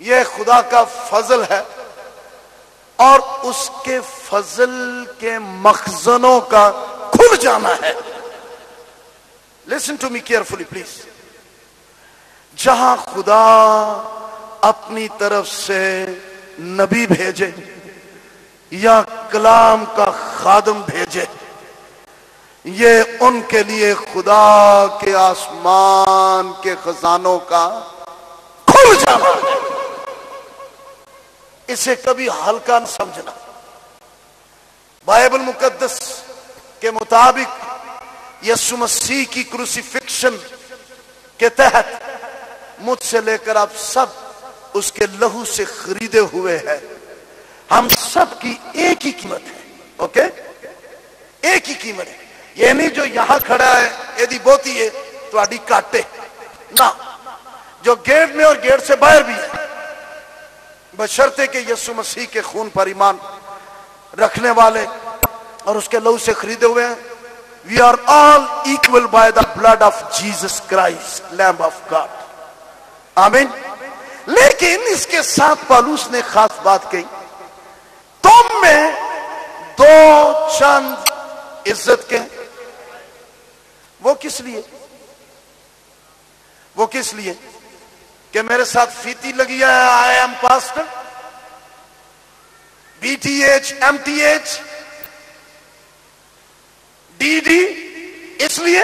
یہ خدا کا فضل ہے اور اس کے فضل کے مخزنوں کا کھل جانا ہے. Listen to me carefully please. جہاں خدا اپنی طرف سے نبی بھیجے یا کلام کا خادم بھیجے، یہ ان کے لیے خدا کے آسمان کے خزانوں کا کھل جانا ہے. اسے کبھی ہلکا نہ سمجھنا. بائبل مقدس کے مطابق یسوع مسیح کی کروسیفکشن کے تحت مجھ سے لے کر آپ سب اس کے لہو سے خریدے ہوئے ہیں. ہم سب کی ایک ہی قیمت ہے. اوکے، ایک ہی قیمت ہے. یہ نہیں جو یہاں کھڑا ہے ایدی بوتی ہے تو آڈی کاٹے نہ، جو گیٹ میں اور گیٹ سے باہر بھی ہے، بشرطے کہ یسوع مسیح کے خون پر ایمان رکھنے والے اور اس کے لہو سے خریدے ہوئے ہیں. We are all equal by the blood of Jesus Christ, Lamb of God. آمین. لیکن اس کے ساتھ پالوس نے خاص بات کہی، تم میں دو چند عزت کے. وہ کس لیے؟ وہ کس لیے کہ میرے ساتھ فیتی لگی ہے. I am pastor, B T H, M T H, D D, اس لیے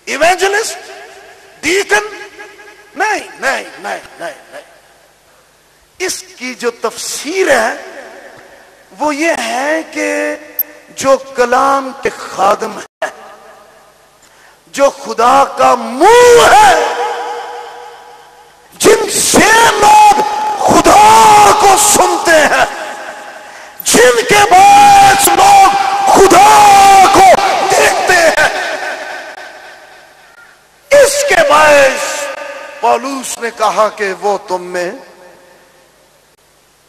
ایونجلسٹ، ڈیکن. نہیں نہیں نہیں نہیں نہیں. اس کی جو تفسیر ہے وہ یہ ہے کہ جو کلام کے خادم ہے، جو خدا کا منہ ہے، جن سے لوگ خدا کو سنتے ہیں، جن کے باعث لوگ خدا کو دیکھتے ہیں، اس کے باعث پالوس نے کہا کہ وہ تم میں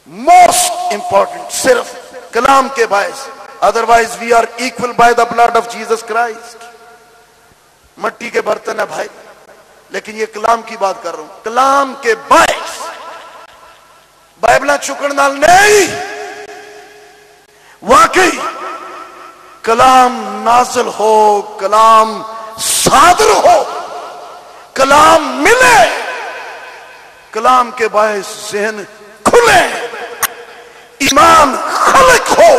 موسٹ امپورٹنٹ صرف کلام کے باعث. Otherwise we are equal by the blood of Jesus Christ. مٹی کے برتن ہے بھائی، لیکن یہ کلام کی بات کر رہا ہوں. کلام کے باعث بائبلہ چکن نال نہیں، واقعی کلام نازل ہو، کلام صادر ہو، کلام ملے، کلام کے باعث ذہن کھلے، ایمان خلق ہو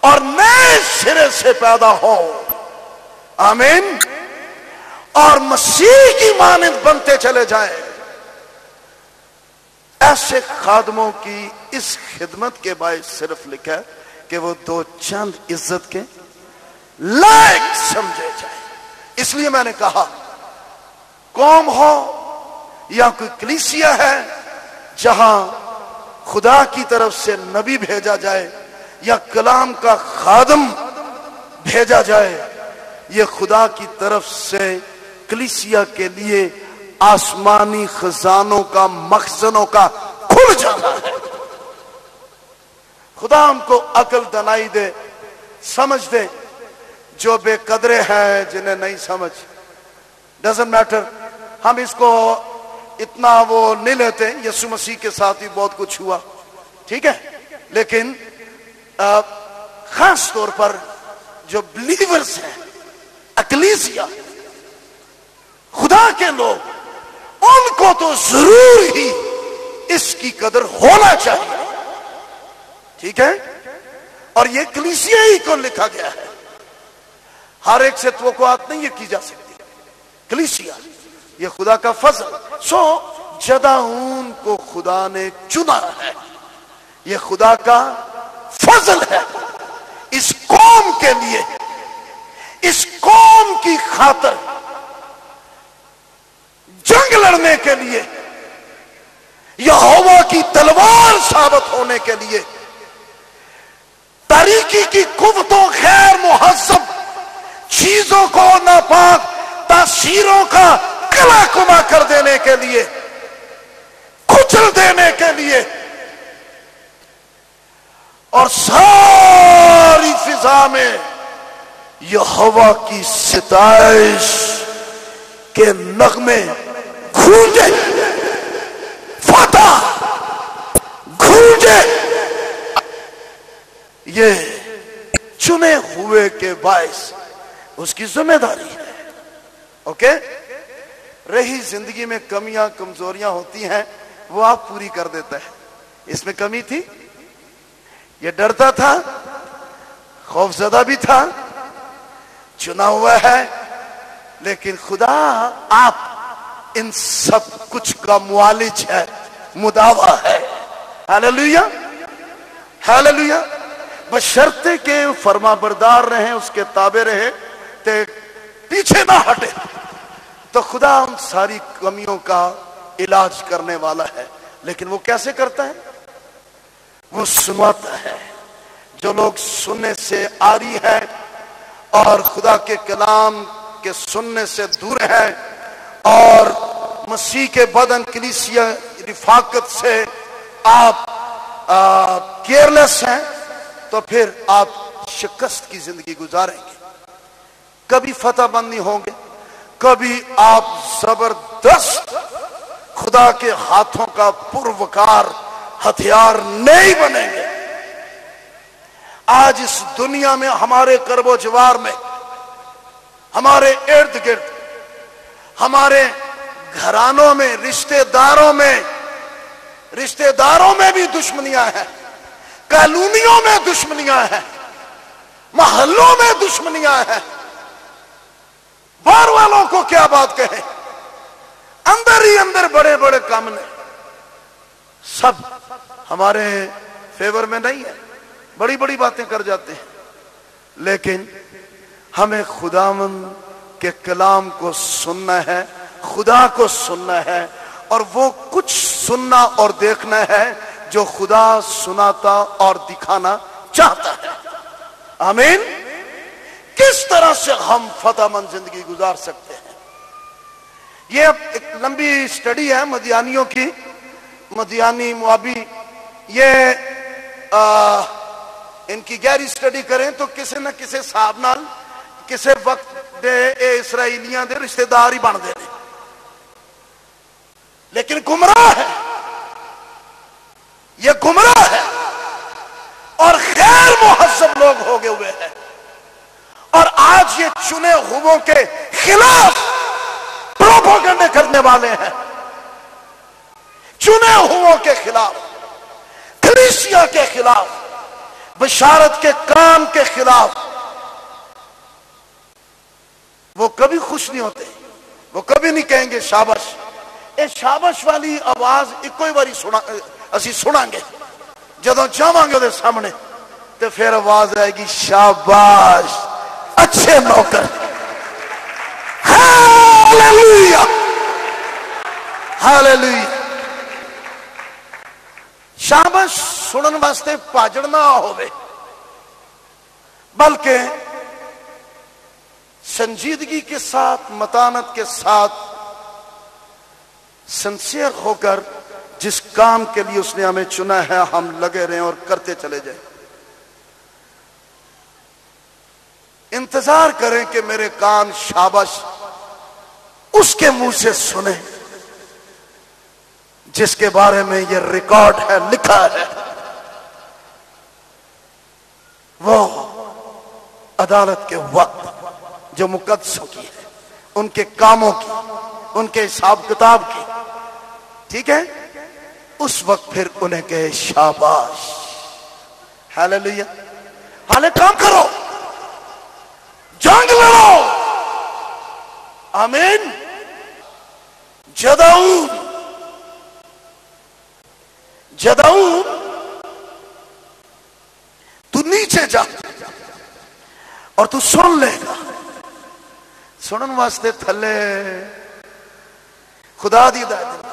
اور نئے سرے سے پیدا ہو. آمین. اور مسیح کی مانند بنتے چلے جائیں. ایسے خادموں کی اس خدمت کے باعث صرف لکھا ہے کہ وہ دو چند عزت کے لائق سمجھے جائیں. اس لیے میں نے کہا قوم ہو یا کوئی کلیسیا ہے جہاں خدا کی طرف سے نبی بھیجا جائے یا کلام کا خادم بھیجا جائے، یہ خدا کی طرف سے کلیسیا کے لیے آسمانی خزانوں کا، مخزنوں کا کھل جانا ہے. خدا ہم کو عقل دنائی دے، سمجھ دے. جو بے قدرے ہیں جنہیں نہیں سمجھ، ڈزنٹ میٹر، ہم اس کو اتنا وہ نہیں لیتے. یسوع مسیح کے ساتھ بھی بہت کچھ ہوا، ٹھیک ہے، لیکن خاص طور پر جو بلیورز ہیں، اکلیسیا، خدا کے لوگ، ان کو تو ضرور ہی اس کی قدر ہونا چاہیے. ٹھیک ہے. اور یہ کلیسیا ہی کو لکھا گیا ہے، ہر ایک سے توقعات نہیں یہ کی جا سکتی. کلیسیا یہ خدا کا فضل. سو جداؤن کو خدا نے چنا ہے، یہ خدا کا فضل ہے. اس قوم کے لیے، اس قوم کی خاطر جنگ لڑنے کے لیے، یہوہ کی تلوار ثابت ہونے کے لیے، تاریکی کی قوتوں، غیر مہذب چیزوں کو، ناپاک تاثیروں کا کلا کما کر دینے کے لیے، کچل دینے کے لیے، اور ساری فضا میں یہوہ کی ستائش کے نغمے گونجے. ہوئے کے باعث اس کی ذمہ داری ہے. اوکے. رہی زندگی میں کمیاں کمزوریاں ہوتی ہیں وہ آپ پوری کر دیتا ہے. اس میں کمی تھی, یہ ڈرتا تھا, خوف زدہ بھی تھا, چنا ہوا ہے, لیکن خدا آپ ان سب کچھ کا معالج ہے, مداوا ہے. ہاللیلویا ہاللیلویا. بشرطے کہ فرما بردار رہیں, اس کے تابع رہے, تے پیچھے نہ ہٹے, تو خدا ان ساری کمیوں کا علاج کرنے والا ہے. لیکن وہ کیسے کرتا ہے؟ وہ سناتا ہے. جو لوگ سننے سے عاری ہے اور خدا کے کلام کے سننے سے دور ہے اور مسیح کے بدن کلیسیا رفاقت سے آپ کیئرلیس ہیں, تو پھر آپ شکست کی زندگی گزاریں گے. کبھی فتح بند نہیں ہوں گے, کبھی آپ زبردست خدا کے ہاتھوں کا پروکار ہتھیار نہیں بنیں گے. آج اس دنیا میں ہمارے کرب و جوار میں, ہمارے ارد گرد, ہمارے گھرانوں میں, رشتہ داروں میں بھی دشمنیاں ہیں, کالونیوں میں دشمنیاں ہیں, محلوں میں دشمنیاں ہیں. باہر والوں کو کیا بات کہیں, اندر ہی اندر بڑے بڑے کام نے. سب ہمارے فیور میں نہیں ہے, بڑی بڑی باتیں کر جاتے ہیں. لیکن ہمیں خداوند کے کلام کو سننا ہے, خدا کو سننا ہے, اور وہ کچھ سننا اور دیکھنا ہے جو خدا سناتا اور دکھانا چاہتا ہے. آمین. کس طرح سے ہم فتح مند زندگی گزار سکتے ہیں؟ یہ اب ایک لمبی سٹڈی ہے مدیانیوں کی, مدیانی موابی. یہ ان کی گہری سٹڈی کریں تو کسی نہ کسی صاحب نال کسی وقت دے اسرائیلیاں دے رشتہ دار ہی بن دے, لیکن گمراہ ہے, یہ گمراہ ہے اور غیر مہذب لوگ ہو گئے ہوئے ہیں. اور آج یہ چنے ہوئوں کے خلاف پروپیگنڈے کرنے والے ہیں, چنے ہوئوں کے خلاف, کلیسیا کے خلاف, بشارت کے کام کے خلاف. وہ کبھی خوش نہیں ہوتے, وہ کبھی نہیں کہیں گے شاباش. اے شاباش والی آواز ایک کوئی باری اسی سنیں گے جدوں جاواں گے دے سامنے, تو پھر آواز آئے گی شاباش اچھے نوکر. ہاللیلویا ہاللیلویا. شاباش سنن واسطے پاجڑ نہ ہوئے, بلکہ سنجیدگی کے ساتھ, متانت کے ساتھ, سنسیئر ہو کر جس کام کے لیے اس نے ہمیں چنا ہے ہم لگے رہیں اور کرتے چلے جائیں. انتظار کریں کہ میرے کان شاباش اس کے منہ سے سنیں جس کے بارے میں یہ ریکارڈ ہے, لکھا ہے. وہ عدالت کے وقت جو مقدسوں کی ہے, ان کے کاموں کی, ان کے حساب کتاب کی, ٹھیک ہے, اس وقت پھر انہیں کہے شاباش. ہاللیلویا. حالے کام کرو, جنگ لڑو. آمین. جدعون تو نیچے جا اور تو سن لے گا. سنن واسطے تھلے خدا دی ہدایت.